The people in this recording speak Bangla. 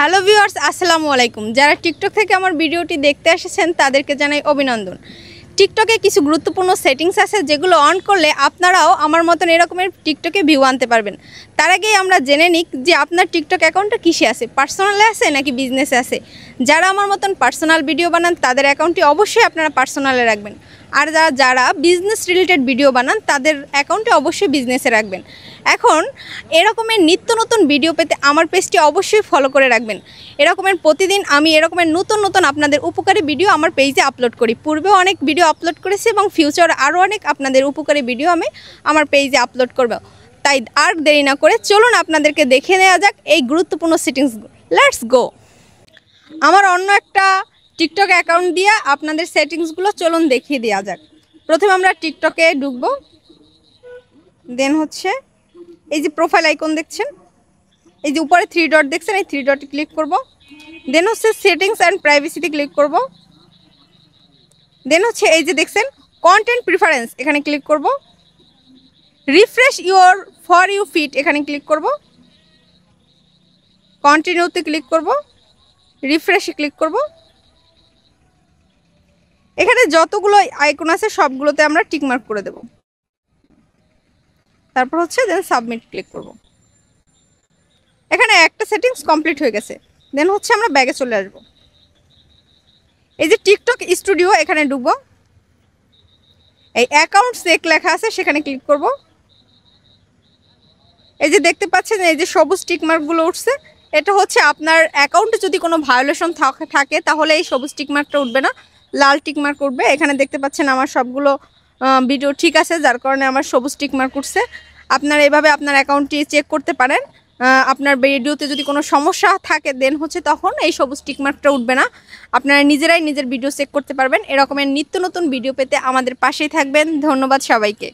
হ্যালো ভিউয়ার্স, আসসালামু আলাইকুম। যারা টিকটক থেকে আমার ভিডিওটি দেখতে এসেছেন তাদেরকে জানাই অভিনন্দন। টিকটকে কিছু গুরুত্বপূর্ণ সেটিংস আছে যেগুলো অন করলে আপনারাও আমার মতন এরকমের টিকটকে ভিউ আনতে পারবেন। তার আগেই আমরা জেনে নিই যে আপনার টিকটক অ্যাকাউন্টটা কিসে আছে, পার্সোনালে আছে নাকি বিজনেসে আছে। যারা আমার মতন পার্সোনাল ভিডিও বানান তাদের অ্যাকাউন্টটি অবশ্যই আপনারা পার্সোনালে রাখবেন, আর যারা বিজনেস রিলেটেড ভিডিও বানান তাদের অ্যাকাউন্টে অবশ্যই বিজনেসে রাখবেন। এখন এরকমের নিত্য নতুন ভিডিও পেতে আমার পেজটি অবশ্যই ফলো করে রাখবেন। এরকমের প্রতিদিন আমি এরকমের নতুন নতুন আপনাদের উপকারী ভিডিও আমার পেজে আপলোড করি। পূর্বেও অনেক ভিডিও আপলোড করেছি এবং ফিউচারে আরও অনেক আপনাদের উপকারী ভিডিও আমি আমার পেজে আপলোড করব। তাই আর দেরি না করে চলুন আপনাদেরকে দেখে নেওয়া যাক এই গুরুত্বপূর্ণ সেটিংস। Let's go. আমার অন্য একটা টিকটক অ্যাকাউন্ট দিয়ে আপনাদের সেটিংসগুলো চলুন দেখিয়ে দেওয়া যাক। প্রথমে আমরা টিকটকে ঢুকবো, দেন হচ্ছে এই যে প্রোফাইল আইকন দেখছেন, এই যে উপরে 3 ডট দেখছেন, এই 3 ডটে ক্লিক করব। দেন হচ্ছে সেটিংস অ্যান্ড প্রাইভেসিতে ক্লিক করব। দেন হচ্ছে এই যে দেখছেন কন্টেন্ট প্রিফারেন্স, এখানে ক্লিক করব। Refresh your for you feed, এখানে ক্লিক করব। কন্টিনিউতে ক্লিক করব, রিফ্রেশে ক্লিক করব। এখানে যতগুলো আইকন আছে সবগুলোতে আমরা টিকমার্ক করে দেব। তারপর হচ্ছে দেন সাবমিট ক্লিক করব। এখানে একটা সেটিংস কমপ্লিট হয়ে গেছে। দেন হচ্ছে আমরা ব্যাগে চলে আসব। এই যে টিকটক স্টুডিও, এখানে ঢুকবো। এই অ্যাকাউন্ট চেক লেখা আছে সেখানে ক্লিক করব। এই যে দেখতে পাচ্ছেন এই যে সবুজ টিকমার্কগুলো উঠছে, এটা হচ্ছে আপনার অ্যাকাউন্টে যদি কোনো ভায়োলেশন থাকে তাহলে এই সবুজ টিকমার্কটা উঠবে না, লাল টিকমার্ক উঠবে। এখানে দেখতে পাচ্ছেন আমার সবগুলো ভিডিও ঠিক আছে, যার কারণে আমার সবুজ টিকমার্ক উঠছে। আপনারা এভাবে আপনার অ্যাকাউন্টটি চেক করতে পারেন। আপনার ভিডিওতে যদি কোনো সমস্যা থাকে দেন হচ্ছে তখন এই সবুজ টিকমার্কটা উঠবে না। আপনারা নিজেরাই নিজের ভিডিও চেক করতে পারবেন। এরকমের নিত্য নতুন ভিডিও পেতে আমাদের পাশেই থাকবেন। ধন্যবাদ সবাইকে।